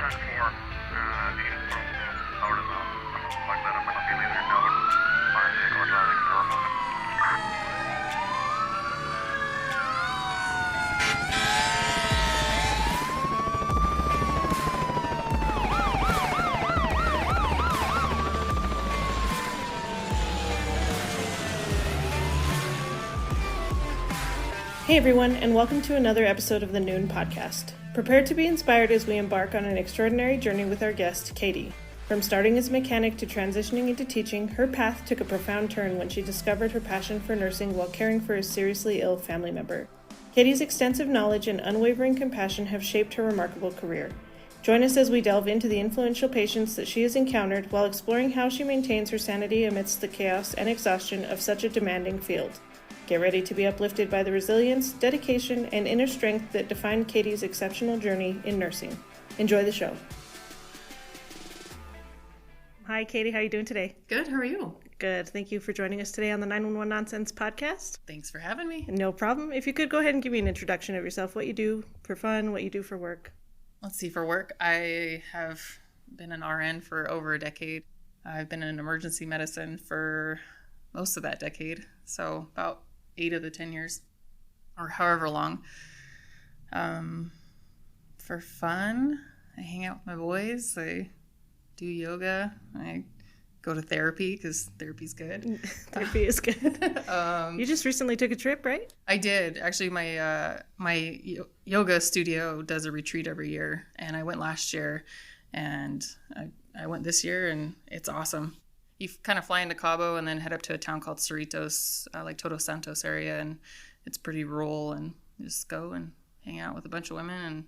Hey everyone, and welcome to another episode of the Noon Podcast. Prepare to be inspired as we embark on an extraordinary journey with our guest, Katie. From starting as a mechanic to transitioning into teaching, her path took a profound turn when she discovered her passion for nursing while caring for a seriously ill family member. Katie's extensive knowledge and unwavering compassion have shaped her remarkable career. Join us as we delve into the influential patients that she has encountered while exploring how she maintains her sanity amidst the chaos and exhaustion of such a demanding field. Get ready to be uplifted by the resilience, dedication, and inner strength that defined Katie's exceptional journey in nursing. Enjoy the show. Hi, Katie. How are you doing today? Good. How are you? Good. Thank you for joining us today on the 911 Nonsense podcast. Thanks for having me. No problem. If you could go ahead and give me an introduction of yourself, what you do for fun, what you do for work. Let's see. For work, I have been an RN for over a decade. I've been in emergency medicine for most of that decade, so about 8 of the 10 years, or however long. For fun, I hang out with my boys. I do yoga. I go to therapy because therapy's good. Therapy is good. You just recently took a trip, right? I did. Actually, my yoga studio does a retreat every year, and I went last year, and I went this year, and it's awesome. You kind of fly into Cabo and then head up to a town called Cerritos, like Todos Santos area, and it's pretty rural, and you just go and hang out with a bunch of women and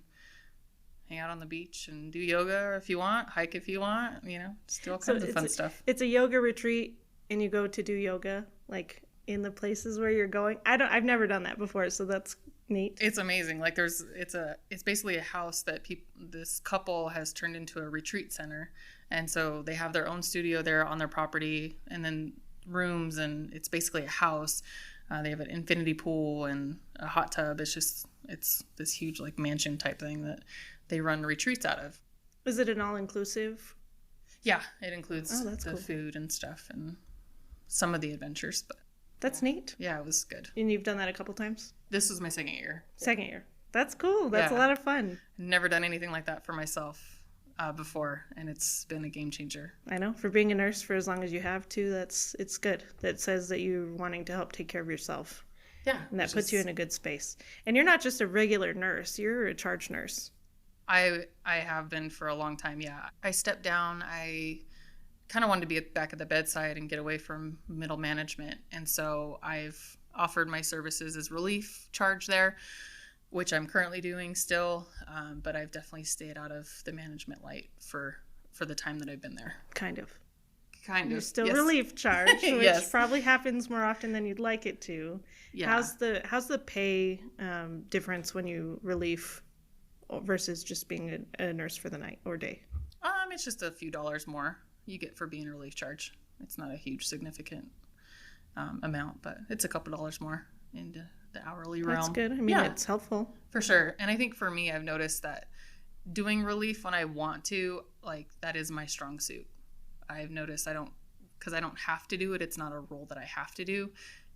hang out on the beach and do yoga if you want, hike if you want, just do all kinds of fun stuff. It's a yoga retreat, and you go to do yoga, like in the places where you're going. I've never done that before, so that's neat. It's amazing. Like it's basically a house that this couple has turned into a retreat center. And so they have their own studio there on their property, and then rooms, and it's basically a house. They have an infinity pool and a hot tub. It's this huge like mansion type thing that they run retreats out of. Is it an all-inclusive? Yeah, it includes cool. Food and stuff and some of the adventures. But that's neat. Yeah, it was good. And you've done that a couple times? This was my second year. Second year. That's cool. That's a lot of fun. Never done anything like that for myself before, and it's been a game changer. I know. For being a nurse for as long as you have too, it's good. That says that you're wanting to help take care of yourself. Yeah. And that puts you in a good space. And you're not just a regular nurse, you're a charge nurse. I have been for a long time, yeah. I stepped down. I kind of wanted to be back at the bedside and get away from middle management, and so I've offered my services as relief charge there, which I'm currently doing still, but I've definitely stayed out of the management light for the time that I've been there. Kind of. You're still relief charge, which yes. Probably happens more often than you'd like it to. Yeah. How's the pay difference when you relief versus just being a nurse for the night or day? It's just a few dollars more you get for being a relief charge. It's not a huge significant amount, but it's a couple dollars more into the hourly realm. That's good. I mean, it's helpful. For sure. And I think for me, I've noticed that doing relief when I want to, like, that is my strong suit. I've noticed because I don't have to do it. It's not a role that I have to do.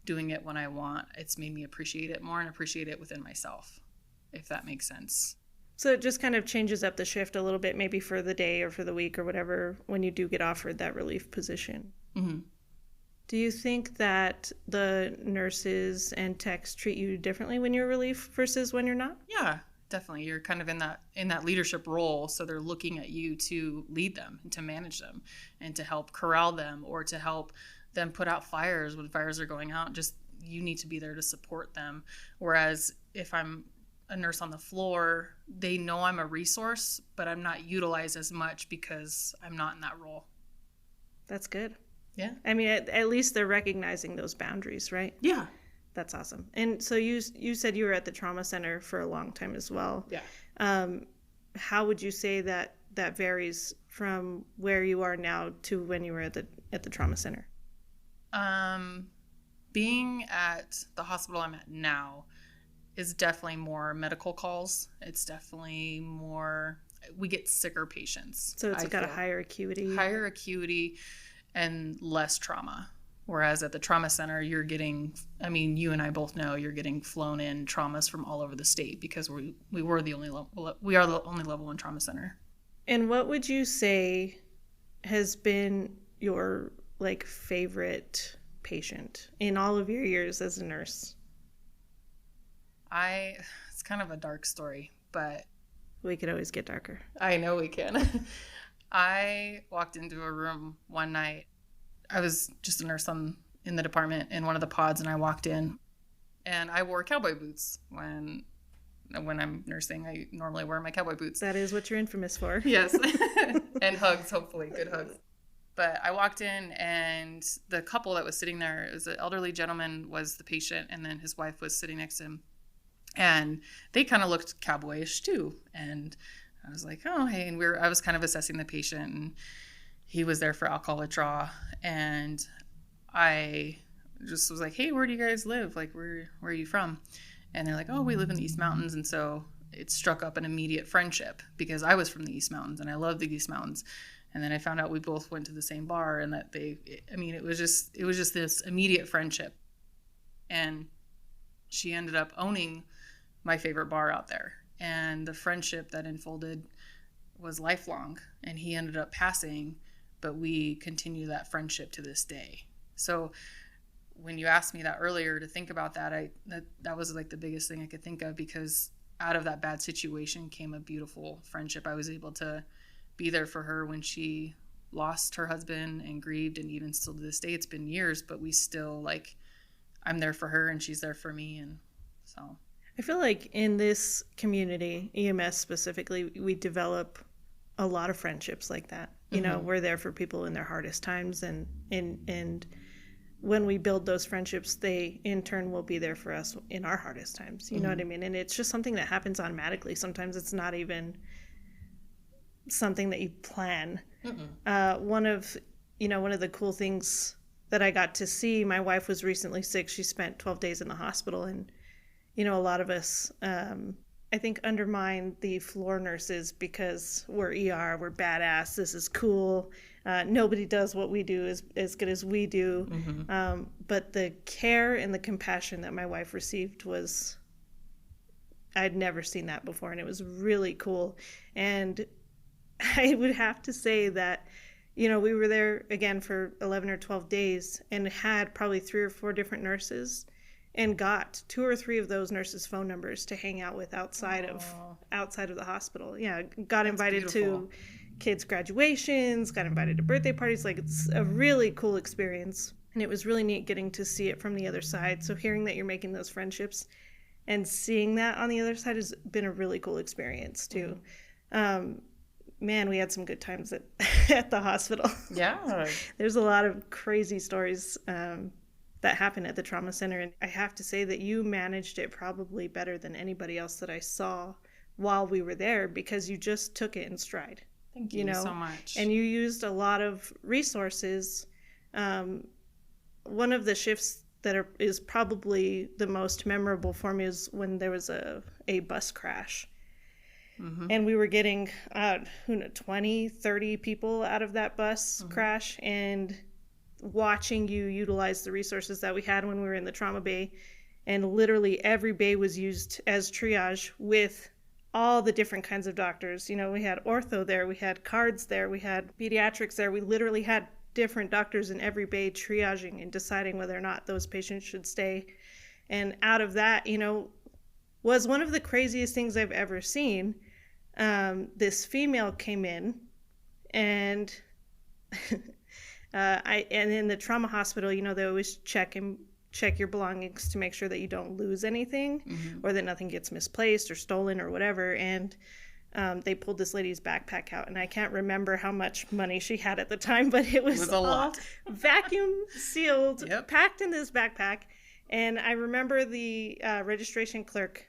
Doing it when I want, it's made me appreciate it more and appreciate it within myself, if that makes sense. So it just kind of changes up the shift a little bit, maybe for the day or for the week or whatever, when you do get offered that relief position. Mm-hmm. Do you think that the nurses and techs treat you differently when you're relief versus when you're not? Yeah, definitely. You're kind of in that leadership role, so they're looking at you to lead them and to manage them and to help corral them or to help them put out fires when fires are going out. Just you need to be there to support them. Whereas if I'm a nurse on the floor, they know I'm a resource, but I'm not utilized as much because I'm not in that role. That's good. Yeah. I mean, at least they're recognizing those boundaries, right? Yeah. That's awesome. And so you said you were at the trauma center for a long time as well. Yeah. How would you say that varies from where you are now to when you were at the trauma center? Being at the hospital I'm at now is definitely more medical calls. It's definitely more we get sicker patients. So it's got a higher acuity. Higher acuity and less trauma. Whereas at the trauma center, you're getting, I mean, you and I both know you're getting flown in traumas from all over the state because we are the only level 1 trauma center. And what would you say has been your like favorite patient in all of your years as a nurse? It's kind of a dark story, but we could always get darker. I know we can. I walked into a room one night. I was just a nurse in the department in one of the pods, and I walked in, and I wore cowboy boots when I'm nursing. I normally wear my cowboy boots. That is what you're infamous for. Yes. And hugs, hopefully, good hugs. But I walked in, and the couple that was sitting there, it was an elderly gentleman was the patient, and then his wife was sitting next to him. And they kind of looked cowboyish too. And I was like, oh, hey. And I was kind of assessing the patient, and he was there for alcohol withdrawal. And I just was like, hey, where do you guys live? Like, where are you from? And they're like, oh, we live in the East Mountains. And so it struck up an immediate friendship because I was from the East Mountains and I love the East Mountains. And then I found out we both went to the same bar and that it was just this immediate friendship. And she ended up owning my favorite bar out there. And the friendship that unfolded was lifelong. And he ended up passing, but we continue that friendship to this day. So when you asked me that earlier to think about that, that was like the biggest thing I could think of, because out of that bad situation came a beautiful friendship. I was able to be there for her when she lost her husband and grieved, and even still to this day, it's been years, but we still, like, I'm there for her and she's there for me. And so I feel like in this community, EMS specifically, we develop a lot of friendships like that. You know, we're there for people in their hardest times, and when we build those friendships, they in turn will be there for us in our hardest times. You know what I mean? And it's just something that happens automatically. Sometimes it's not even something that you plan. One of the cool things that I got to see, my wife was recently sick. She spent 12 days in the hospital, and a lot of us I think undermine the floor nurses because we're ER, we're badass, this is cool, nobody does what we do as good as we do. But the care and the compassion that my wife received was, I'd never seen that before, and it was really cool. And I would have to say that, we were there again for 11 or 12 days and had probably 3 or 4 different nurses, and got 2 or 3 of those nurses' phone numbers to hang out with outside of the hospital. Yeah, got invited to kids' graduations, got invited to birthday parties. Like, it's a really cool experience, and it was really neat getting to see it from the other side. So hearing that you're making those friendships and seeing that on the other side has been a really cool experience too. Man, we had some good times at the hospital. Yeah, there's a lot of crazy stories that happened at the trauma center, and I have to say that you managed it probably better than anybody else that I saw while we were there, because you just took it in stride. Thank you so much. And you used a lot of resources. One of the shifts that is probably the most memorable for me is when there was a bus crash. And we were getting 20, 30 people out of that bus crash, and watching you utilize the resources that we had when we were in the trauma bay. And literally every bay was used as triage with all the different kinds of doctors. We had ortho there, we had cards there, we had pediatrics there. We literally had different doctors in every bay triaging and deciding whether or not those patients should stay. And out of that, was one of the craziest things I've ever seen. This female came in, and and in the trauma hospital, they always check your belongings to make sure that you don't lose anything, or that nothing gets misplaced or stolen or whatever. And they pulled this lady's backpack out, and I can't remember how much money she had at the time, but it was a lot. Vacuum sealed, packed in this backpack. And I remember the registration clerk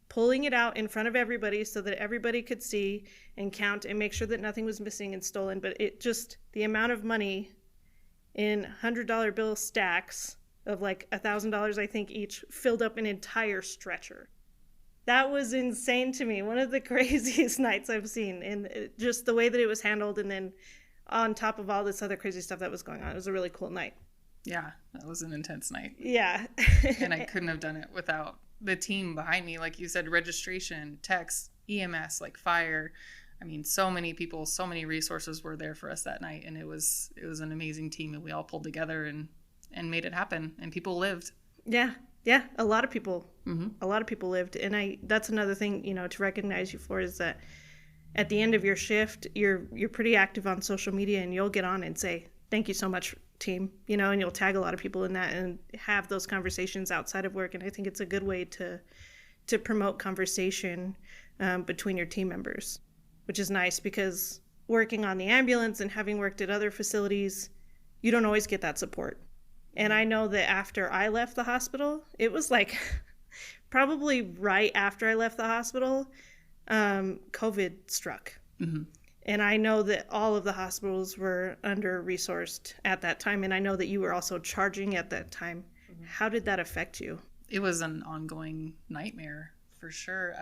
pulling it out in front of everybody so that everybody could see and count and make sure that nothing was missing and stolen. But the amount of money in $100 bill stacks of like $1,000, I think, each, filled up an entire stretcher. That was insane to me. One of the craziest nights I've seen, and just the way that it was handled, and then on top of all this other crazy stuff that was going on. It was a really cool night. Yeah, that was an intense night. Yeah. And I couldn't have done it without the team behind me. Like you said, registration, text, EMS, like fire. I mean, so many people, so many resources were there for us that night. And it was an amazing team, and we all pulled together and made it happen, and people lived. Yeah. Yeah. A lot of people lived. And that's another thing, to recognize you for, is that at the end of your shift, you're pretty active on social media, and you'll get on and say, thank you so much, team, and you'll tag a lot of people in that and have those conversations outside of work. And I think it's a good way to promote conversation between your team members, which is nice, because working on the ambulance and having worked at other facilities, you don't always get that support. And I know that after I left the hospital, it was like probably right after I left the hospital, COVID struck. Mm-hmm. And I know that all of the hospitals were under-resourced at that time. And I know that you were also charging at that time. Mm-hmm. How did that affect you? It was an ongoing nightmare, for sure.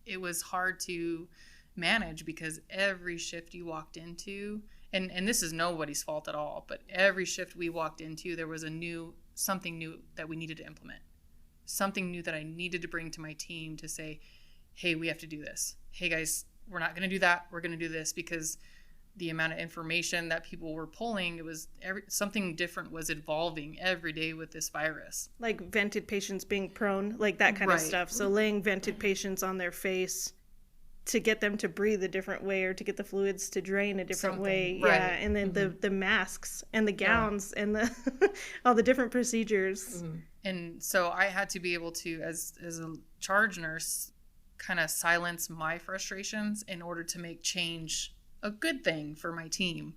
It was hard to manage, because every shift you walked into, and this is nobody's fault at all, but every shift we walked into, there was something new that we needed to implement. Something new that I needed to bring to my team to say, hey, we have to do this. Hey, guys, we're not going to do that. We're going to do this, because the amount of information that people were pulling, it was something different was evolving every day with this virus. Like vented patients being prone, like that kind of stuff. So laying vented patients on their face to get them to breathe a different way, or to get the fluids to drain a different way. Right. Yeah. And then the masks and the gowns and the all the different procedures. Mm-hmm. And so I had to be able to, as a charge nurse, kind of silence my frustrations in order to make change a good thing for my team,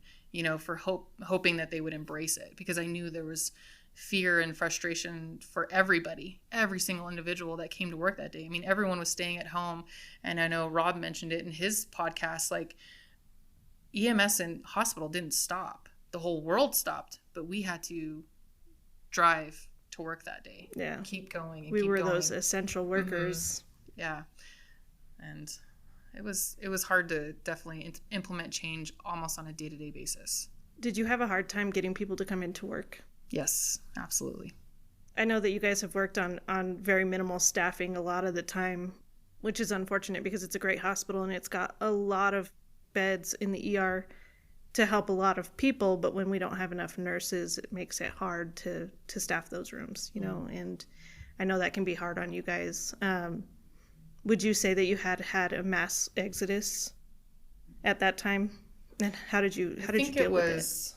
for hoping that they would embrace it, because I knew there was fear and frustration for everybody, every single individual that came to work that day. I mean, everyone was staying at home, and I know Rob mentioned it in his podcast, like EMS and hospital didn't stop. The whole world stopped, but we had to drive to work that day. Yeah. Keep going. And we keep were going. Those essential workers. Mm-hmm. Yeah. And it was hard to definitely implement change almost on a day-to-day basis. Did you have a hard time getting people to come into work? Yes, absolutely. I know that you guys have worked on very minimal staffing a lot of the time, which is unfortunate, because it's a great hospital and it's got a lot of beds in the ER to help a lot of people. But when we don't have enough nurses, it makes it hard to staff those rooms, and I know that can be hard on you guys. Would you say that you had a mass exodus at that time? And how did you deal with it?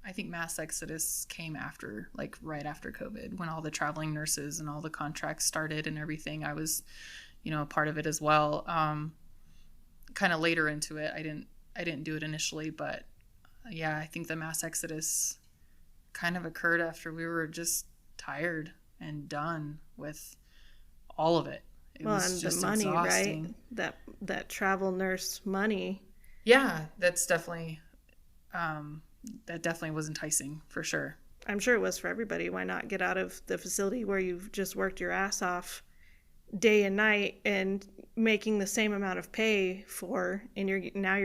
I think mass exodus came after, like right after COVID, when all the traveling nurses and all the contracts started and everything. I was, a part of it as well. Kind of later into it. I didn't do it initially, but yeah, I think the mass exodus kind of occurred after we were just tired and done with all of it. It was and just the money, exhausting. Right? That travel nurse money. Yeah, that's definitely that definitely was enticing, for sure. I'm sure it was for everybody. Why not get out of the facility where you've just worked your ass off day and night and making the same amount of pay for, and you're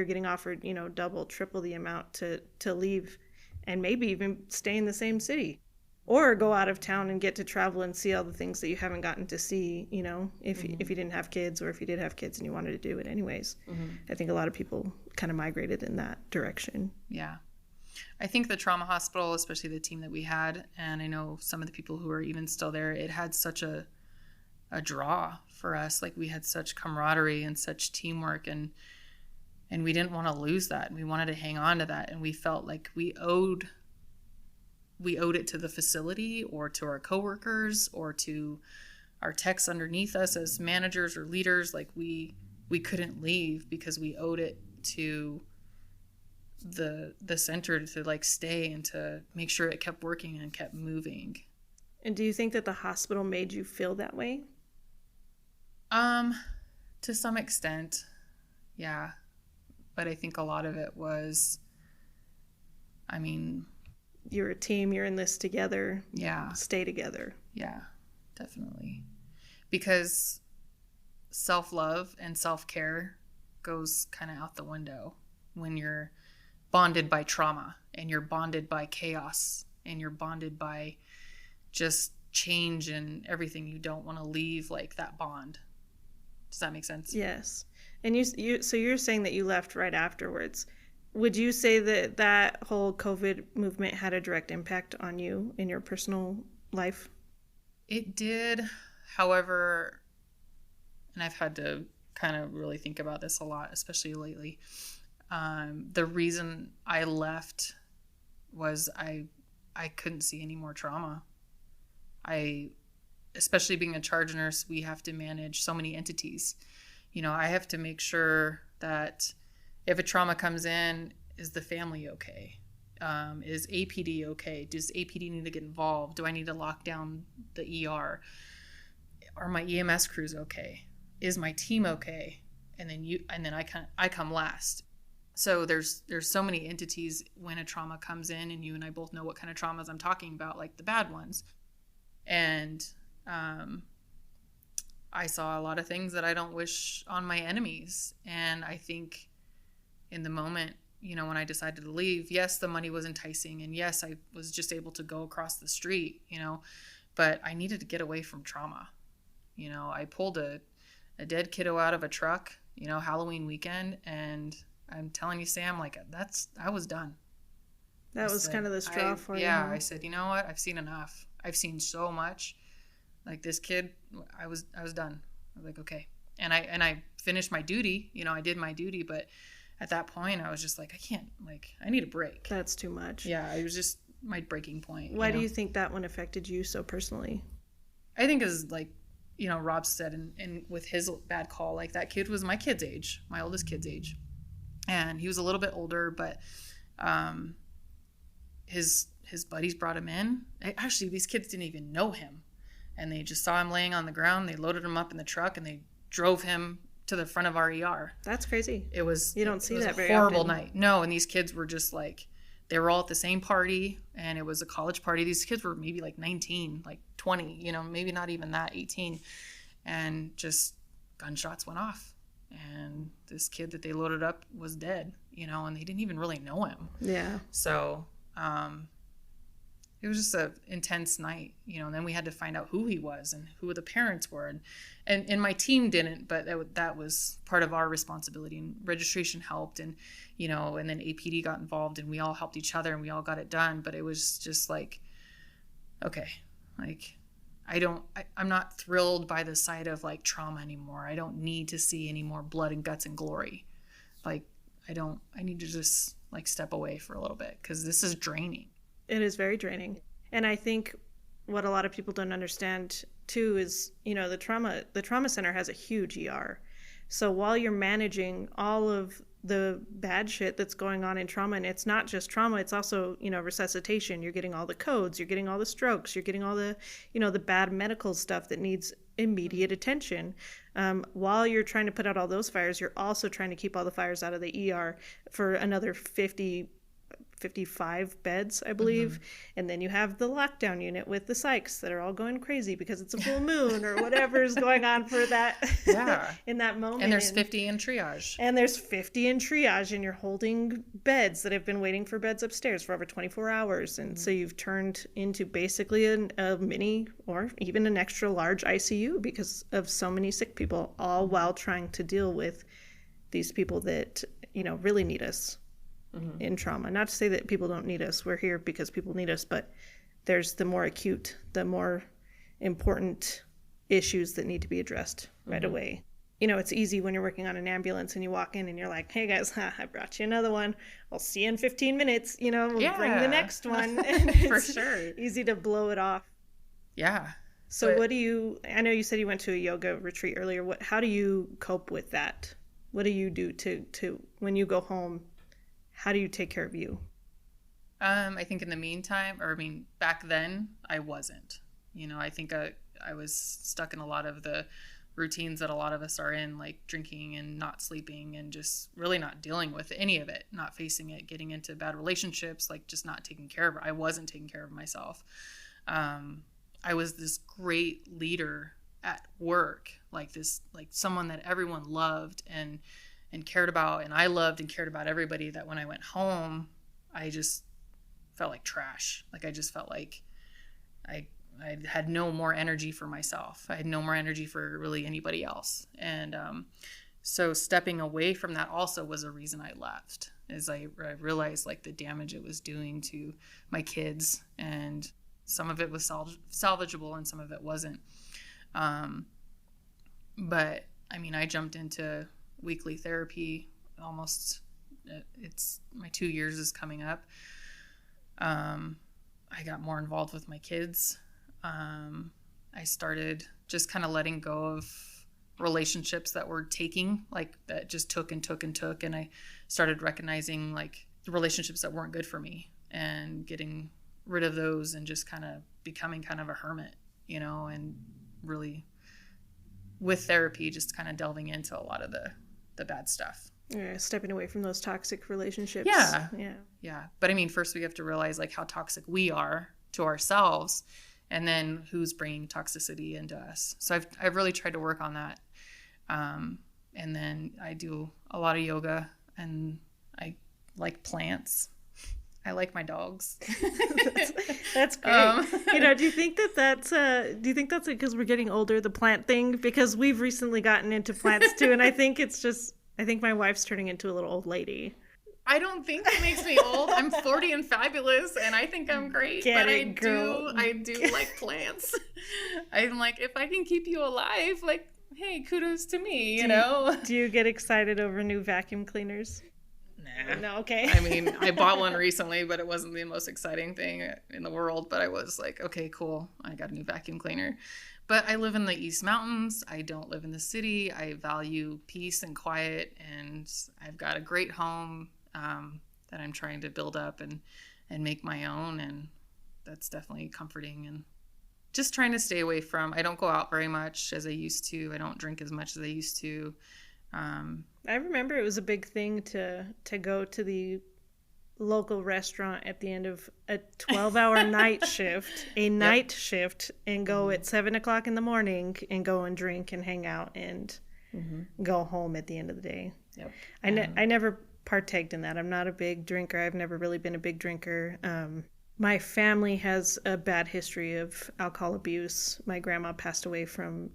getting offered, double, triple the amount to leave and maybe even stay in the same city, or go out of town and get to travel and see all the things that you haven't gotten to see, if you didn't have kids, or if you did have kids and you wanted to do it anyways. Mm-hmm. I think a lot of people kind of migrated in that direction. Yeah. I think the trauma hospital, especially the team that we had, and I know some of the people who are even still there, it had such a draw for us. Like, we had such camaraderie and such teamwork, and we didn't want to lose that. We wanted to hang on to that, and we felt like we owed it to the facility, or to our coworkers, or to our techs underneath us as managers or leaders. Like, we couldn't leave, because we owed it to the center to like stay and to make sure it kept working and kept moving. And do you think that the hospital made you feel that way? To some extent, yeah. But I think a lot of it was, you're a team, you're in this together. Yeah. Stay together. Yeah, definitely. Because self-love and self-care goes kind of out the window when you're bonded by trauma, and you're bonded by chaos, and you're bonded by just change and everything. You don't want to leave like that bond. Does that make sense? Yes. And so you're saying that you left right afterwards. Would you say that that whole COVID movement had a direct impact on you in your personal life? It did. However, and I've had to kind of really think about this a lot, especially lately. The reason I left was I couldn't see any more trauma. Especially being a charge nurse, we have to manage so many entities. I have to make sure that if a trauma comes in, is the family okay? Is APD okay? Does APD need to get involved? Do I need to lock down the ER? Are my EMS crews okay? Is my team okay? And then I come last. So there's so many entities when a trauma comes in, and you and I both know what kind of traumas I'm talking about, like the bad ones. And I saw a lot of things that I don't wish on my enemies. And I think in the moment, when I decided to leave, yes, the money was enticing, and yes, I was just able to go across the street, but I needed to get away from trauma. I pulled a dead kiddo out of a truck, Halloween weekend, and I'm telling you, Sam, I was done. That was kind of the straw for you. Yeah, I said, you know what? I've seen enough. I've seen so much. Like this kid, I was done. I was like, okay. And I finished my duty. I did my duty, but at that point, I was just like, I can't. I need a break. That's too much. Yeah, it was just my breaking point. Why do you think that one affected you so personally? I think is Rob said, and with his bad call, that kid was my kid's age, my oldest kid's age. And he was a little bit older, but his buddies brought him in. Actually, these kids didn't even know him. And they just saw him laying on the ground. They loaded him up in the truck, and they drove him to the front of our ER. That's crazy. It was You don't see that very often. It was a horrible often. night. No, and these kids were just they were all at the same party, and it was a college party. These kids were maybe 19, 20, maybe not even that, 18. And just gunshots went off. And this kid that they loaded up was dead, and they didn't even really know him. Yeah. So it was just an intense night, and then we had to find out who he was and who the parents were. And my team didn't, but that was part of our responsibility, and registration helped, and, and then APD got involved, and we all helped each other, and we all got it done. But it was just okay, I'm not thrilled by the sight of trauma anymore. I don't need to see any more blood and guts and glory. I need to just step away for a little bit, because this is draining. It is very draining. And I think what a lot of people don't understand too is, the trauma center has a huge ER. So while you're managing all of the bad shit that's going on in trauma, and it's not just trauma, it's also, resuscitation. You're getting all the codes, you're getting all the strokes, you're getting all the, the bad medical stuff that needs immediate attention. While you're trying to put out all those fires, you're also trying to keep all the fires out of the ER for another 55 beds, I believe. Mm-hmm. And then you have the lockdown unit with the psychs that are all going crazy because it's a full moon or whatever is going on for that in that moment. And there's 50 in triage. And there's 50 in triage, and you're holding beds that have been waiting for beds upstairs for over 24 hours. And so you've turned into basically a mini or even an extra large ICU because of so many sick people, all while trying to deal with these people that, really need us. Mm-hmm. In trauma. Not to say that people don't need us. We're here because people need us, but there's the more acute, the more important issues that need to be addressed right away. It's easy when you're working on an ambulance and you walk in and you're like, hey guys, I brought you another one. I'll see you in 15 minutes. We'll bring the next one. And For sure. Easy to blow it off. Yeah. So I know you said you went to a yoga retreat earlier. How do you cope with that? What do you do to when you go home? How do you take care of you? I think in the meantime, back then, I wasn't. I think I was stuck in a lot of the routines that a lot of us are in, like drinking and not sleeping and just really not dealing with any of it, not facing it, getting into bad relationships, just not taking care of it. I wasn't taking care of myself. I was this great leader at work, like this, like someone that everyone loved and cared about, and I loved and cared about everybody, that when I went home, I just felt like trash. Like I just felt like I had no more energy for myself. I had no more energy for really anybody else. And so stepping away from that also was a reason I left, is I realized like the damage it was doing to my kids, and some of it was salvageable and some of it wasn't. But I mean, I jumped into weekly therapy almost, it's my 2 years is coming up. I got more involved with my kids. I started just kind of letting go of relationships that were taking, like that just took and took and took. And I started recognizing like the relationships that weren't good for me and getting rid of those and just kind of becoming kind of a hermit, you know, and really with therapy, just kind of delving into a lot of the bad stuff. Yeah, stepping away from those toxic relationships. Yeah. But I mean, first we have to realize like how toxic we are to ourselves, and then who's bringing toxicity into us. So I've really tried to work on that. And then I do a lot of yoga, and I like plants. I like my dogs. That's great. You know, do you think that's because we're getting older, the plant thing? Because we've recently gotten into plants too, and I think my wife's turning into a little old lady. I don't think it makes me old. I'm 40 and fabulous, and I think I'm great. I do like plants. I'm like, if I can keep you alive, like, hey, kudos to me, you know? Do you get excited over new vacuum cleaners? Nah. No, okay. I mean, I bought one recently, but it wasn't the most exciting thing in the world. But I was like, okay, cool. I got a new vacuum cleaner. But I live in the East Mountains. I don't live in the city. I value peace and quiet, and I've got a great home that I'm trying to build up and make my own. And that's definitely comforting, and just trying to stay away from, I don't go out very much as I used to. I don't drink as much as I used to. I remember it was a big thing to go to the local restaurant at the end of a 12-hour night shift, shift, and go at 7:00 in the morning and go and drink and hang out and go home at the end of the day. Yep. I never partaked in that. I'm not a big drinker. I've never really been a big drinker. My family has a bad history of alcohol abuse. My grandma passed away from,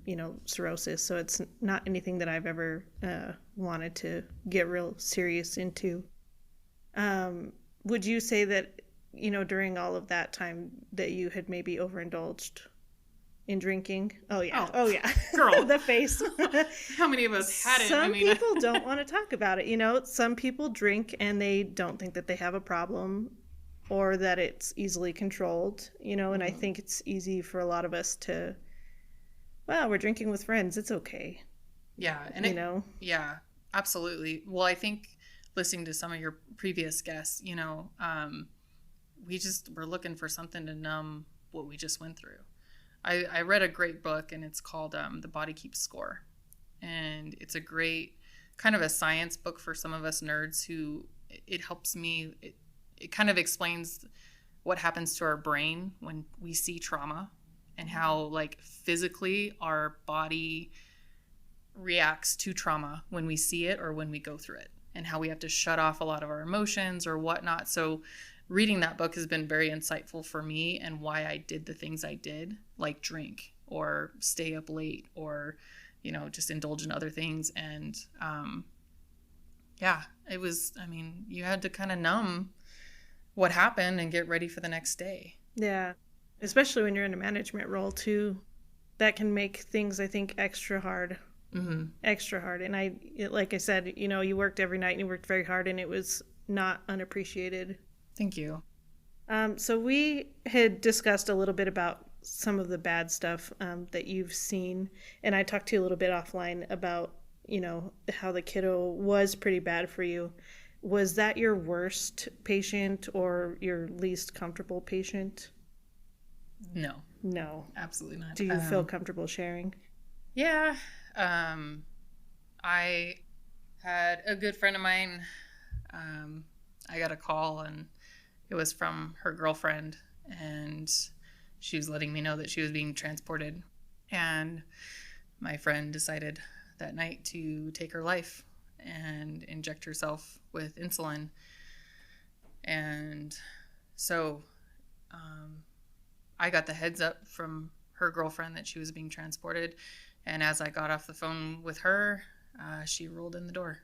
cirrhosis, so it's not anything that I've ever wanted to get real serious into. Would you say that, during all of that time that you had maybe overindulged in drinking? Oh yeah. Girl. The face. How many of us had it? Some people don't want to talk about it. Some people drink and they don't think that they have a problem or that it's easily controlled, and I think it's easy for a lot of us to, well, we're drinking with friends. It's okay. Yeah. And yeah, absolutely. Well, I think listening to some of your previous guests, we're looking for something to numb what we just went through. I read a great book, and it's called The Body Keeps Score. And it's a great kind of a science book for some of us nerds who it helps me. It kind of explains what happens to our brain when we see trauma, and how like physically our body reacts to trauma when we see it or when we go through it, and how we have to shut off a lot of our emotions or whatnot. So reading that book has been very insightful for me, and why I did the things I did, like drink or stay up late or, just indulge in other things. And it was, you had to kind of numb what happened and get ready for the next day. Yeah. Especially when you're in a management role too, that can make things, I think, extra hard. Mm-hmm. Extra hard. And like I said, you worked every night and you worked very hard, and it was not unappreciated. Thank you. So we had discussed a little bit about some of the bad stuff that you've seen. And I talked to you a little bit offline about, how the kiddo was pretty bad for you. Was that your worst patient or your least comfortable patient? No. Absolutely not. Do you feel comfortable sharing? Yeah. I had a good friend of mine. I got a call, and it was from her girlfriend, and she was letting me know that she was being transported And my friend decided that night to take her life and inject herself with insulin. And so I got the heads up from her girlfriend that she was being transported. And as I got off the phone with her, she rolled in the door.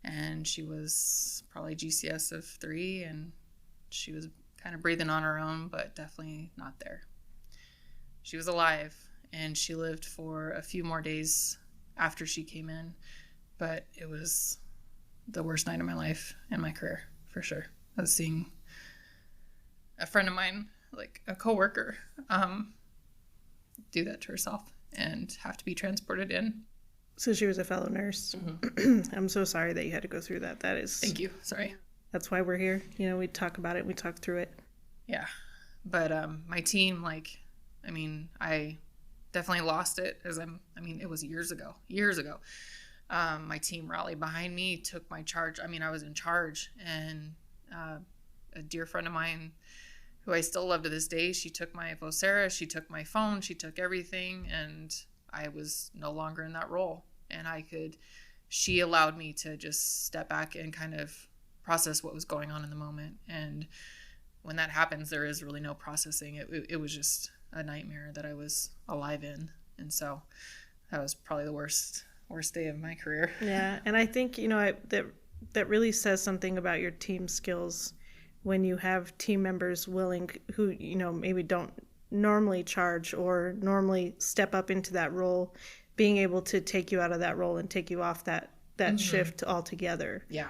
And she was probably GCS of 3, and she was kind of breathing on her own, but definitely not there. She was alive, and she lived for a few more days after she came in, but it was the worst night of my life and my career, for sure. I was seeing a friend of mine, like a coworker, do that to herself and have to be transported in. So she was a fellow nurse. Mm-hmm. I'm so sorry that you had to go through that. That is... Thank you. Sorry. That's why we're here. You know, we talk about it. We talk through it. Yeah. But my team, I definitely lost it it was years ago. My team rallied behind me, took my charge. I was in charge, and a dear friend of mine who I still love to this day, she took my Vocera, she took my phone, she took everything, and I was no longer in that role. And she allowed me to just step back and kind of process what was going on in the moment. And when that happens, there is really no processing. It was just a nightmare that I was alive in. And so that was probably the worst day of my career. Yeah. And I think, that really says something about your team skills when you have team members willing who, maybe don't normally charge or normally step up into that role, being able to take you out of that role and take you off that mm-hmm. shift altogether. Yeah.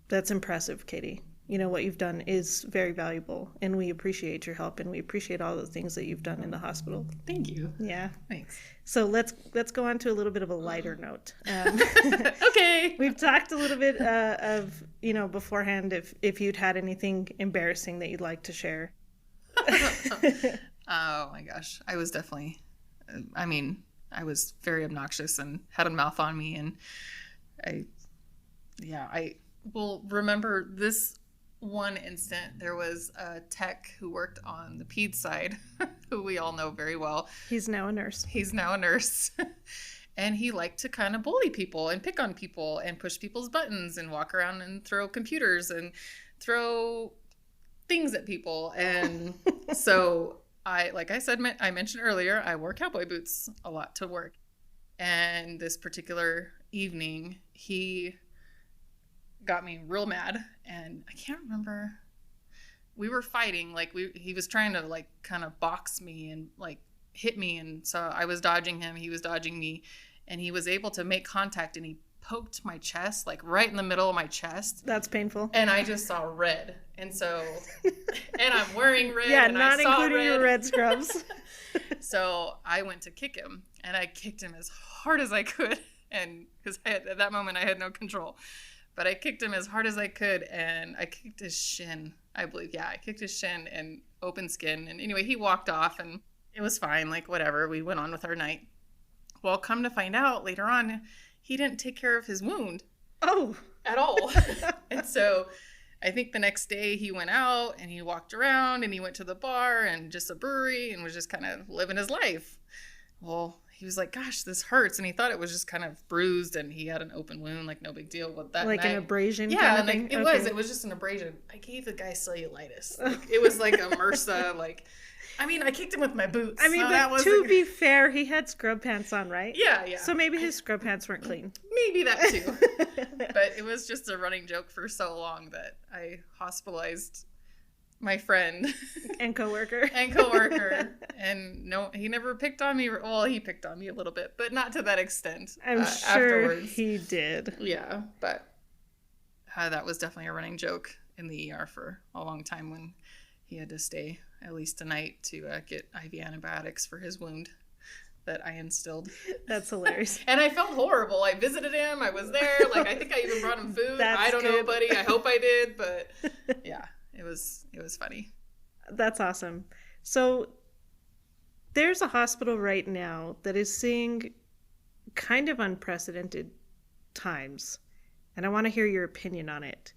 That's impressive, Katie. What you've done is very valuable, and we appreciate your help, and we appreciate all the things that you've done in the hospital. Thank you. Yeah. Thanks. So let's go on to a little bit of a lighter note. Okay. We've talked a little bit of, beforehand, if you'd had anything embarrassing that you'd like to share. Oh my gosh. I was definitely, I was very obnoxious and had a mouth on me, and I will remember this one instant. There was a tech who worked on the peds side, who we all know very well. He's now a nurse. And he liked to kind of bully people and pick on people and push people's buttons and walk around and throw computers and throw things at people. And so I mentioned earlier, I wore cowboy boots a lot to work. And this particular evening, he got me real mad, and I can't remember. We were fighting, he was trying to kind of box me and hit me, and so I was dodging him, he was dodging me, and he was able to make contact, and he poked my chest, right in the middle of my chest. That's painful. And I just saw red, and so, and I'm wearing red, yeah, and not I saw including red. your red scrubs. So I went to kick him, and I kicked him as hard as I could, and because at that moment I had no control. But I kicked him as hard as I could, and I kicked his shin, I believe. Yeah, I kicked his shin and open skin. And anyway, he walked off, and it was fine, whatever. We went on with our night. Well, come to find out later on, he didn't take care of his wound. Oh. At all. And so I think the next day he went out, and he walked around, and he went to the bar and just a brewery and was just kind of living his life. Well, he was like, gosh, this hurts. And he thought it was just kind of bruised, and he had an open wound, no big deal. But that night, an abrasion yeah, kind of thing? It was just an abrasion. I gave the guy cellulitis. It was like a MRSA, I kicked him with my boots. But to be fair, he had scrub pants on, right? Yeah. So maybe his scrub pants weren't clean. Maybe that too. But it was just a running joke for so long that I hospitalized my friend and coworker and no, he never picked on me. Well, he picked on me a little bit, but not to that extent. I'm sure afterwards. He did. Yeah, but that was definitely a running joke in the ER for a long time, when he had to stay at least a night to get IV antibiotics for his wound that I instilled. That's hilarious. And I felt horrible. I visited him. I was there. I think I even brought him food. I don't know, buddy. I hope I did, but yeah. It was funny. That's awesome. So there's a hospital right now that is seeing kind of unprecedented times, and I want to hear your opinion on it.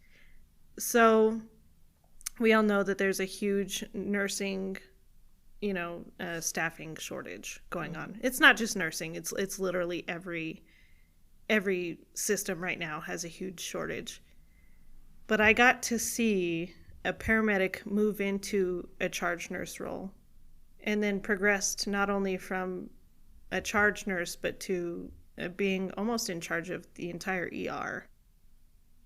So we all know that there's a huge nursing a staffing shortage going on. It's not just nursing. It's literally every system right now has a huge shortage. But I got to see a paramedic move into a charge nurse role and then progressed not only from a charge nurse, but to being almost in charge of the entire ER.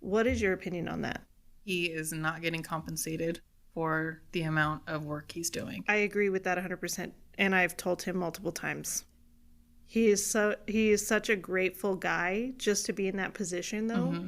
What is your opinion on that? He is not getting compensated for the amount of work he's doing. I agree with that 100%. And I've told him multiple times. He is such a grateful guy just to be in that position, though. Mm-hmm.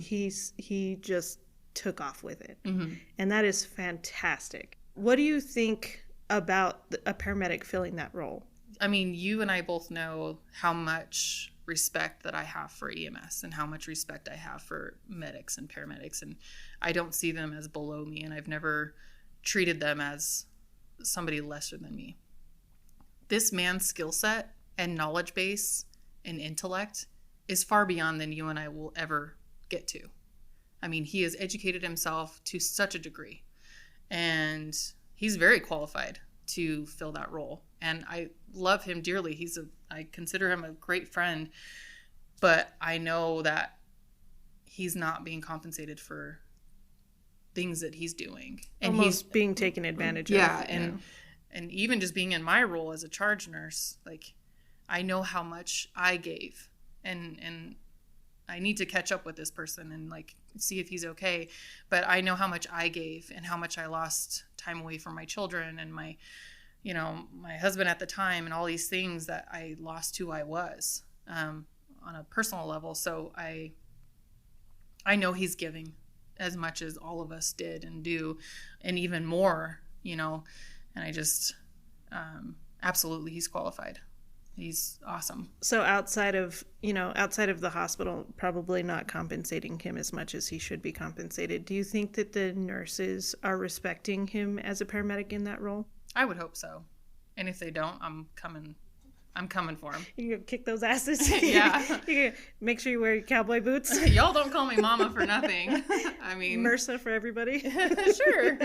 He just took off with it. Mm-hmm. And that is fantastic. What do you think about a paramedic filling that role? I mean, you and I both know how much respect that I have for EMS and how much respect I have for medics and paramedics. And I don't see them as below me, and I've never treated them as somebody lesser than me. This man's skill set and knowledge base and intellect is far beyond than you and I will ever get to. I mean, he has educated himself to such a degree, and he's very qualified to fill that role. And I love him dearly. I consider him a great friend, but I know that he's not being compensated for things that he's doing. And almost he's being taken advantage of. Yeah, and even just being in my role as a charge nurse, like, I know how much I gave, and I need to catch up with this person and like see if he's okay. But I know how much I gave and how much I lost time away from my children and my husband at the time and all these things that I lost who I was on a personal level. So I know he's giving as much as all of us did and do, and even more, and I just, absolutely, he's qualified. He's awesome. So outside of the hospital, probably not compensating him as much as he should be compensated, do you think that the nurses are respecting him as a paramedic in that role? I would hope so. And if they don't, I'm coming for him. You gonna kick those asses? Yeah. You gonna make sure you wear your cowboy boots? Y'all don't call me mama for nothing. I mean, MRSA for everybody. Sure.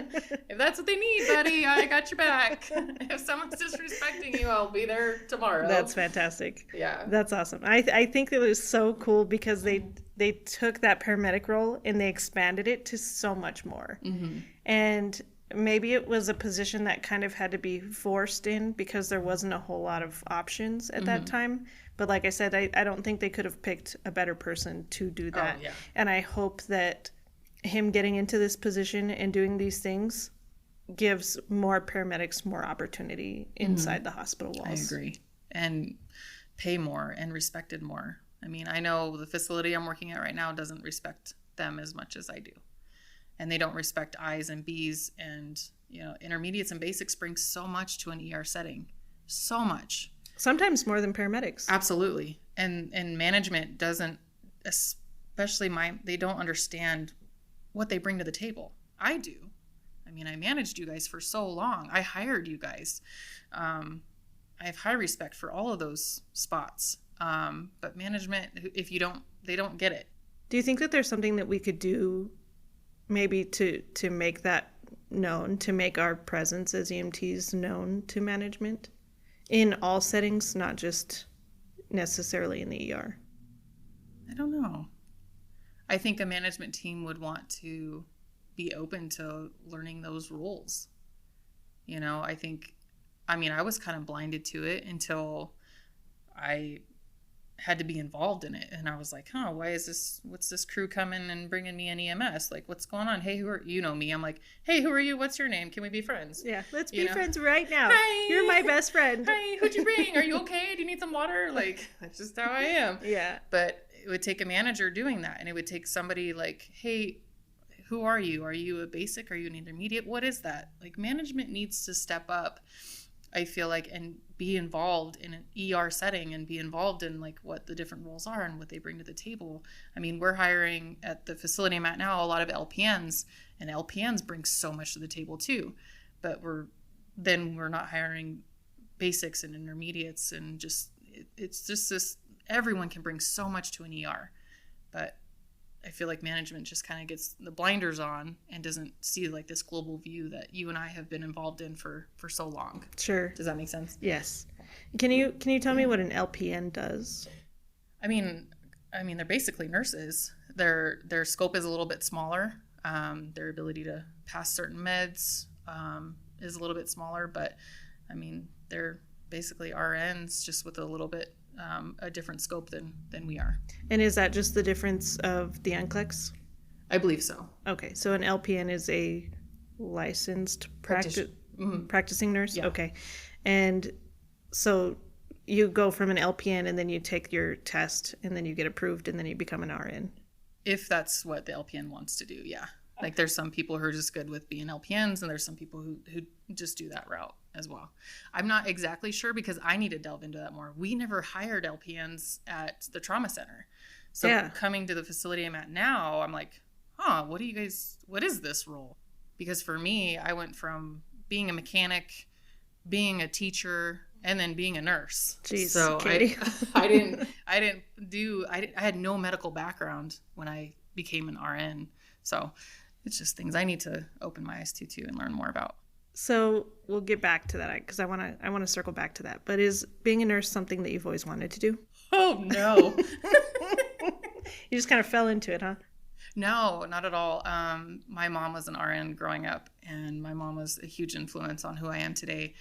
If that's what they need, buddy, I got your back. If someone's disrespecting you, I'll be there tomorrow. That's fantastic. Yeah. That's awesome. I think it was so cool because they took that paramedic role and they expanded it to so much more. Mm-hmm. And maybe it was a position that kind of had to be forced in because there wasn't a whole lot of options at that time. But like I said, I don't think they could have picked a better person to do that. Oh, yeah. And I hope that him getting into this position and doing these things gives more paramedics more opportunity inside the hospital walls. I agree. And pay more and respected more. I mean, I know the facility I'm working at right now doesn't respect them as much as I do. And they don't respect I's and B's, and intermediates and basics bring so much to an ER setting, so much. Sometimes more than paramedics. Absolutely, and management doesn't, especially they don't understand what they bring to the table. I do. I mean, I managed you guys for so long. I hired you guys. I have high respect for all of those spots. But management, if they don't get it. Do you think that there's something that we could do? Maybe to make that known, to make our presence as EMTs known to management in all settings, not just necessarily in the ER? I don't know. I think a management team would want to be open to learning those rules. I was kind of blinded to it until I had to be involved in it, and I was like, what's this crew coming and bringing me an EMS, like, what's going on? Hey, you know me, I'm like, hey, who are you, what's your name, can we be friends? Yeah, let's be friends right now. Hi, you're my best friend. Hi, who'd you bring? Are you okay? Do you need some water? Like, that's just how I am. Yeah. But it would take a manager doing that, and it would take somebody like, hey, who are you? Are you a basic? Are you an intermediate? What is that? Like, management needs to step up, I feel like, and be involved in an ER setting and be involved in like what the different roles are and what they bring to the table. I mean, we're hiring at the facility I'm at now a lot of LPNs, and LPNs bring so much to the table too. But we're not hiring basics and intermediates, and it's just this, everyone can bring so much to an ER. But I feel like management just kind of gets the blinders on and doesn't see like this global view that you and I have been involved in for so long. Sure. Does that make sense? Yes. Can you tell me what an LPN does? I mean, they're basically nurses. Their scope is a little bit smaller. Their ability to pass certain meds is a little bit smaller, but I mean, they're basically RNs just with a little bit a different scope than we are. And is that just the difference of the NCLEX? I believe so. Okay, so an LPN is a licensed practicing nurse? Yeah. Okay. And so you go from an LPN and then you take your test and then you get approved and then you become an RN. If that's what the LPN wants to do, yeah. Like there's some people who are just good with being LPNs and there's some people who just do that route as well. I'm not exactly sure because I need to delve into that more. We never hired LPNs at the trauma center. So coming to the facility I'm at now, I'm like, what is this role? Because for me, I went from being a mechanic, being a teacher, and then being a nurse. Jeez, so Katie. I had no medical background when I became an RN. So it's just things I need to open my eyes to and learn more about. So we'll get back to that because I want to circle back to that. But is being a nurse something that you've always wanted to do? Oh, no. You just kind of fell into it, huh? No, not at all. My mom was an RN growing up, and my mom was a huge influence on who I am today.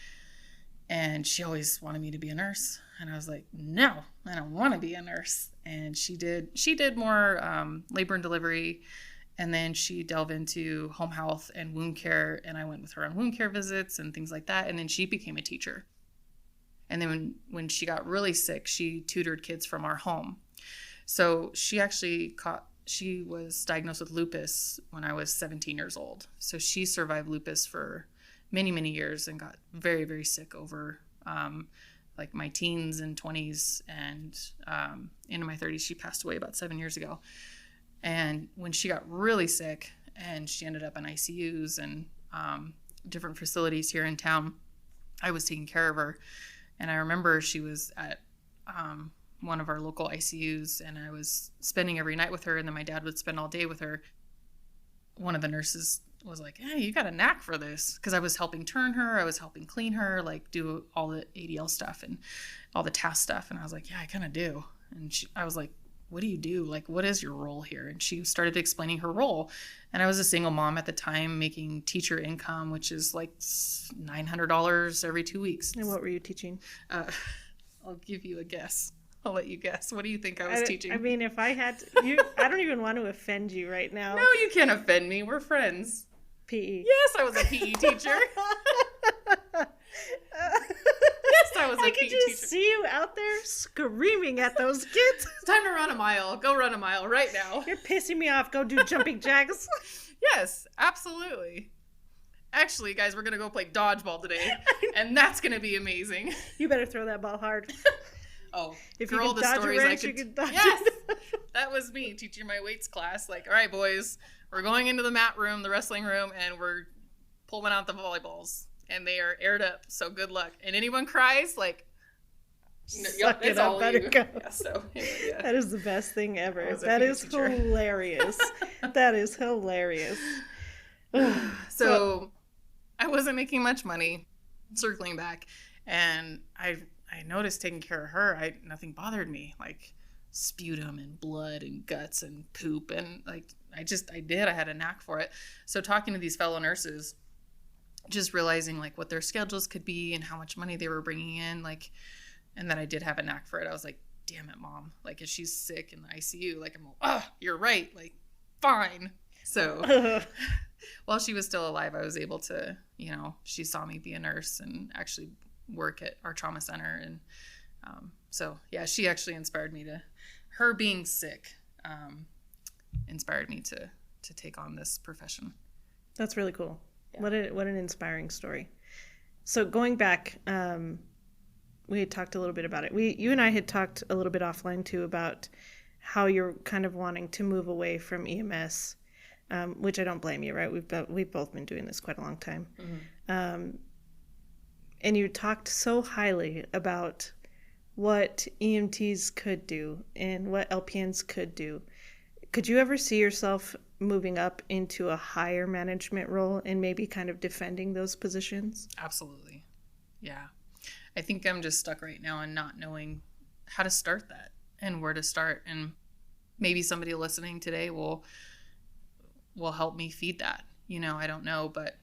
And she always wanted me to be a nurse. And I was like, no, I don't want to be a nurse. And she did more labor and delivery. And then she delved into home health and wound care. And I went with her on wound care visits and things like that. And then she became a teacher. And then when she got really sick, she tutored kids from our home. So she was diagnosed with lupus when I was 17 years old. So she survived lupus for many, many years and got very, very sick over like my teens and 20s and into my 30s. She passed away about 7 years ago. And when she got really sick and she ended up in ICUs and different facilities here in town, I was taking care of her. And I remember she was at one of our local ICUs and I was spending every night with her, and then my dad would spend all day with her. One of the nurses was like, hey, you got a knack for this, because I was helping turn her, I was helping clean her, like do all the ADL stuff and all the task stuff. And I was like, yeah, I kind of do. And I was like, what do you do? Like, what is your role here? And she started explaining her role. And I was a single mom at the time making teacher income, which is like $900 every 2 weeks. And what were you teaching? I'll give you a guess. I'll let you guess. What do you think I was teaching? I mean, if I had to, I don't even want to offend you right now. No, you can't offend me. We're friends. PE. Yes, I was a PE teacher. Yes, I was a PE teacher. I could just see you out there screaming at those kids. It's time to run a mile. Go run a mile right now. You're pissing me off. Go do jumping jacks. Yes, absolutely. Actually, guys, we're going to go play dodgeball today, and that's going to be amazing. You better throw that ball hard. Oh, if for you all can the dodge stories a wrench, I could. you can dodge Yes, it. that was me teaching my weights class. Like, all right, boys, we're going into the mat room, the wrestling room, and we're pulling out the volleyballs, and they are aired up. So good luck. And anyone cries, like, suck it up, better go. Yeah, so, yeah. That is the best thing ever. That is hilarious. That is hilarious. So I wasn't making much money, circling back, and I noticed taking care of her, nothing bothered me, like sputum and blood and guts and poop, and like I had a knack for it. So talking to these fellow nurses, just realizing like what their schedules could be and how much money they were bringing in, like, and that I did have a knack for it. I was like, damn it, Mom, like if she's sick in the ICU, like you're right, like fine. So while she was still alive, I was able to, she saw me be a nurse and actually work at our trauma center. And so, yeah, she actually inspired me her being sick inspired me to take on this profession. That's really cool. Yeah. What an inspiring story. So going back, we had talked a little bit about it. You and I had talked a little bit offline too about how you're kind of wanting to move away from EMS. Which I don't blame you, right? We've both been doing this quite a long time. Mm-hmm. And you talked so highly about what EMTs could do and what LPNs could do. Could you ever see yourself moving up into a higher management role and maybe kind of defending those positions? Absolutely. Yeah. I think I'm just stuck right now and not knowing how to start that and where to start. And maybe somebody listening today will help me feed that. I don't know, but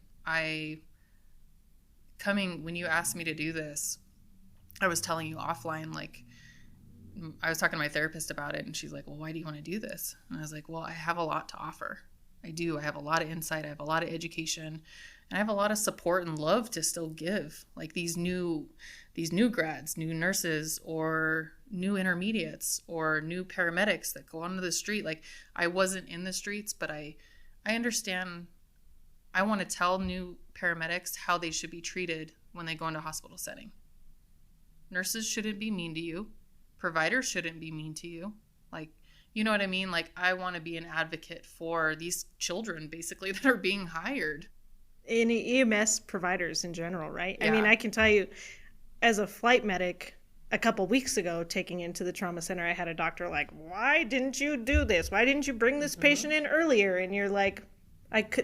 when you asked me to do this, I was telling you offline, like, I was talking to my therapist about it, and she's like, well, why do you want to do this? And I was like, well, I have a lot to offer. I do. I have a lot of insight. I have a lot of education, and I have a lot of support and love to still give. Like these new grads, new nurses, or new intermediates, or new paramedics that go onto the street. Like, I wasn't in the streets, but I understand. I want to tell new paramedics how they should be treated when they go into a hospital setting. Nurses shouldn't be mean to you. Providers shouldn't be mean to you. Like, you know what I mean? Like, I want to be an advocate for these children, basically, that are being hired. In EMS providers in general, right? Yeah. I mean, I can tell you, as a flight medic, a couple weeks ago, taking into the trauma center, I had a doctor like, why didn't you do this? Why didn't you bring this patient in earlier? And you're like,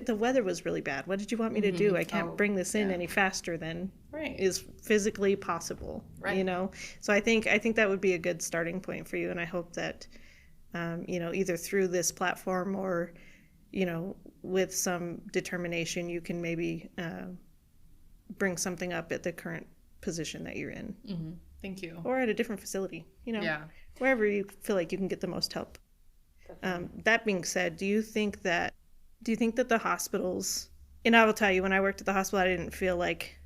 the weather was really bad. What did you want me to do? I can't bring this in any faster than is physically possible. Right. So I think that would be a good starting point for you. And I hope that, either through this platform or, with some determination, you can maybe bring something up at the current position that you're in. Mm-hmm. Thank you. Or at a different facility, wherever you feel like you can get the most help. That being said, do you think that the hospitals, and I will tell you, when I worked at the hospital, I didn't feel like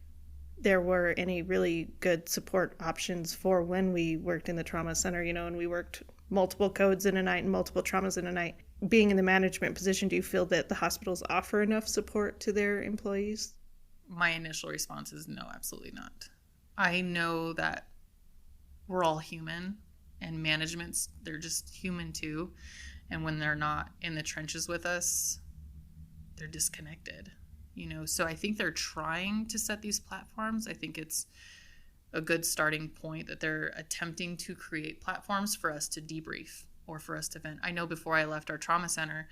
there were any really good support options for when we worked in the trauma center, and we worked multiple codes in a night and multiple traumas in a night. Being in the management position, do you feel that the hospitals offer enough support to their employees? My initial response is no, absolutely not. I know that we're all human, and managements, they're just human too. And when they're not in the trenches with us, they're disconnected, So I think they're trying to set these platforms. I think it's a good starting point that they're attempting to create platforms for us to debrief or for us to vent. I know before I left our trauma center,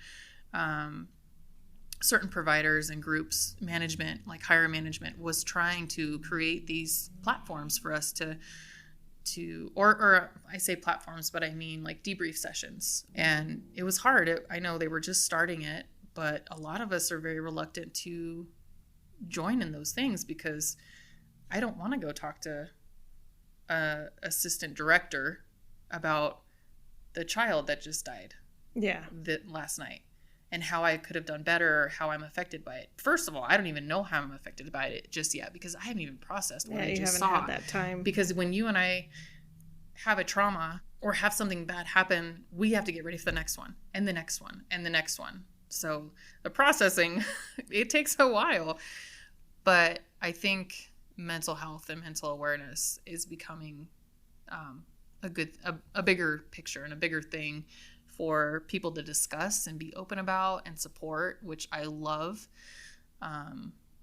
certain providers and groups, management, like higher management, was trying to create these platforms for us to or I say platforms, but I mean like debrief sessions. And it was hard. I know they were just starting it, but a lot of us are very reluctant to join in those things because I don't want to go talk to an assistant director about the child that just died last night and how I could have done better or how I'm affected by it. First of all, I don't even know how I'm affected by it just yet because I haven't even processed what I just saw. You haven't had that time. Because when you and I have a trauma or have something bad happen, we have to get ready for the next one and the next one and the next one. So the processing, it takes a while. But I think mental health and mental awareness is becoming a bigger picture and a bigger thing for people to discuss and be open about and support, which I love.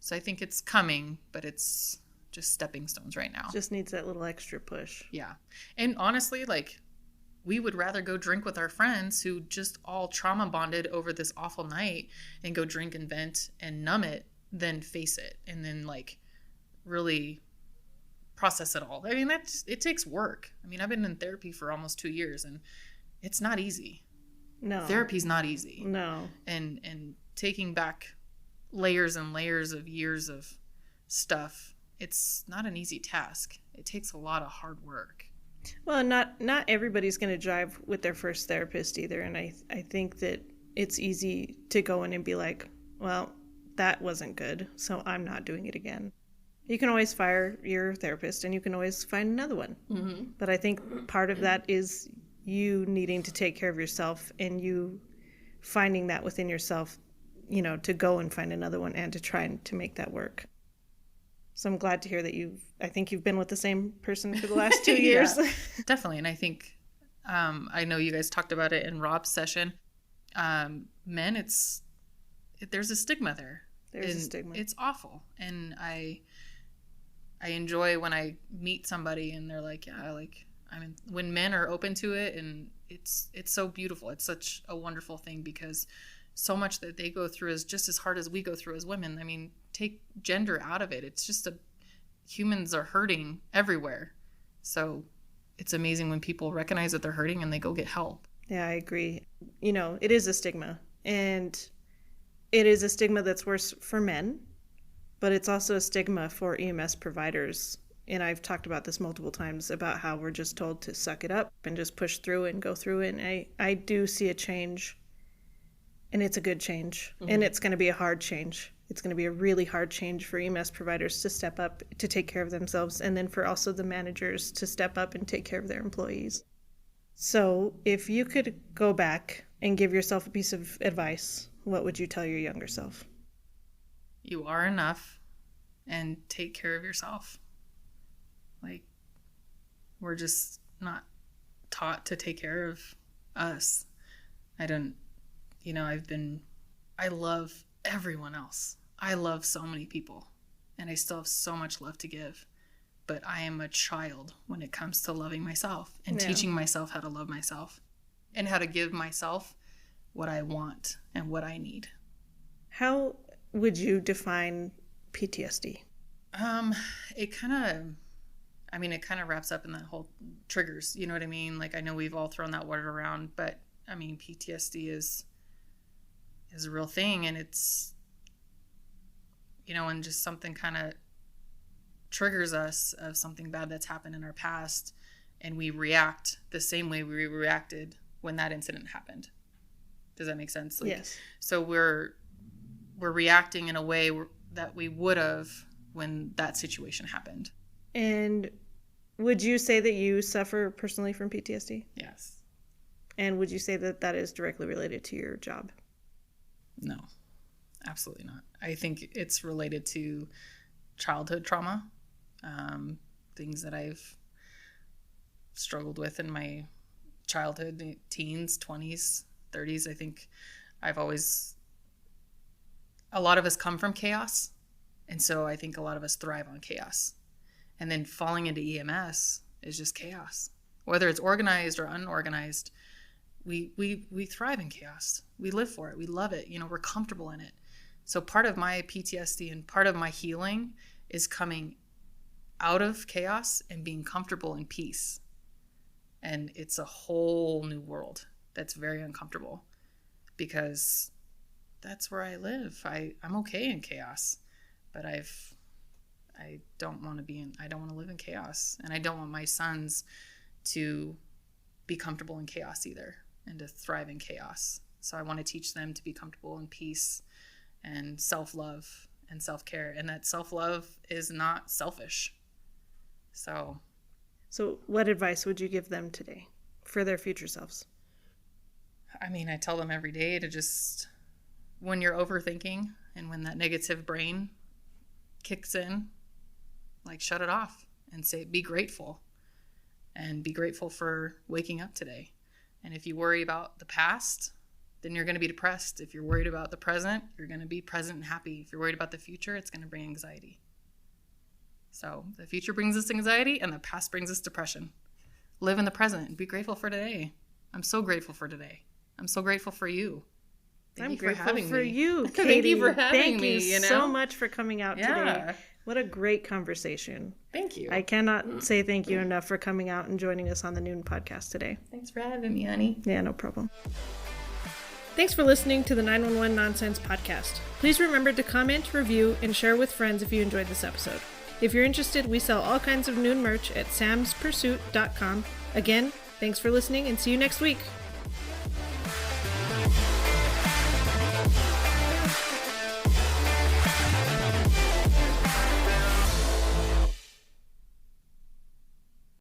So I think it's coming, but it's just stepping stones right now. Just needs that little extra push. Yeah. And honestly, like, we would rather go drink with our friends who just all trauma bonded over this awful night and go drink and vent and numb it than face it and then like really process it all. I mean, it takes work. I mean, I've been in therapy for almost 2 years and it's not easy. No. Therapy's not easy. No. And taking back layers and layers of years of stuff, it's not an easy task. It takes a lot of hard work. Well, not everybody's going to jive with their first therapist either. And I think that it's easy to go in and be like, well, that wasn't good, so I'm not doing it again. You can always fire your therapist and you can always find another one. Mm-hmm. But I think part of that is you needing to take care of yourself and you finding that within yourself, to go and find another one and to try to make that work. So I'm glad to hear that I think you've been with the same person for the last 2 years. Yeah, definitely. And I think, I know you guys talked about it in Rob's session. Men, there's a stigma there. There's a stigma. It's awful. And I enjoy when I meet somebody and they're like, yeah, like I mean, when men are open to it, and it's so beautiful. It's such a wonderful thing, because so much that they go through is just as hard as we go through as women. I mean, take gender out of it. It's just humans are hurting everywhere. So it's amazing when people recognize that they're hurting and they go get help. Yeah, I agree. It is a stigma, and it is a stigma that's worse for men, but it's also a stigma for EMS providers. And I've talked about this multiple times about how we're just told to suck it up and just push through and go through it. And I do see a change, and it's a good change. Mm-hmm. And it's going to be a hard change. It's going to be a really hard change for EMS providers to step up to take care of themselves, and then for also the managers to step up and take care of their employees. So if you could go back and give yourself a piece of advice, what would you tell your younger self? You are enough, and take care of yourself. Like, we're just not taught to take care of us. I love everyone else. I love so many people, and I still have so much love to give. But I am a child when it comes to loving myself and teaching myself how to love myself and how to give myself what I want and what I need. How would you define PTSD? It kind of wraps up in that whole triggers. You know what I mean? Like, I know we've all thrown that word around, but I mean, PTSD is a real thing, and it's, and just something kind of triggers us of something bad that's happened in our past, and we react the same way we reacted when that incident happened. Does that make sense? Yes. So we're reacting in a way that we would have when that situation happened. And would you say that you suffer personally from PTSD? Yes. And would you say that that is directly related to your job? No, absolutely not. I think it's related to childhood trauma, things that I've struggled with in my childhood, teens, 20s, 30s. I think a lot of us come from chaos. And so I think a lot of us thrive on chaos. And then falling into EMS is just chaos. Whether it's organized or unorganized, we thrive in chaos. We live for it. We love it. We're comfortable in it. So part of my PTSD and part of my healing is coming out of chaos and being comfortable in peace. And it's a whole new world that's very uncomfortable, because that's where I live. I'm okay in chaos, but I don't want to live in chaos, and I don't want my sons to be comfortable in chaos either, and to thrive in chaos. So I want to teach them to be comfortable in peace and self-love and self-care, and that self-love is not selfish. So what advice would you give them today for their future selves? I mean, I tell them every day to just, when you're overthinking and when that negative brain kicks in, like, shut it off and say, be grateful, and be grateful for waking up today. And if you worry about the past, then you're going to be depressed. If you're worried about the present, you're going to be present and happy. If you're worried about the future, it's going to bring anxiety. So the future brings us anxiety, and the past brings us depression. Live in the present and be grateful for today. I'm so grateful for today. I'm so grateful for you. I'm grateful for you, Katie. Thank you for having me. Thank you so much for coming out today. What a great conversation. Thank you. I cannot say thank you enough for coming out and joining us on the Noon Podcast today. Thanks for having me, honey. Yeah, no problem. Thanks for listening to the 911 Nonsense Podcast. Please remember to comment, review, and share with friends if you enjoyed this episode. If you're interested, we sell all kinds of Noon merch at samspursuit.com. Again, thanks for listening, and see you next week.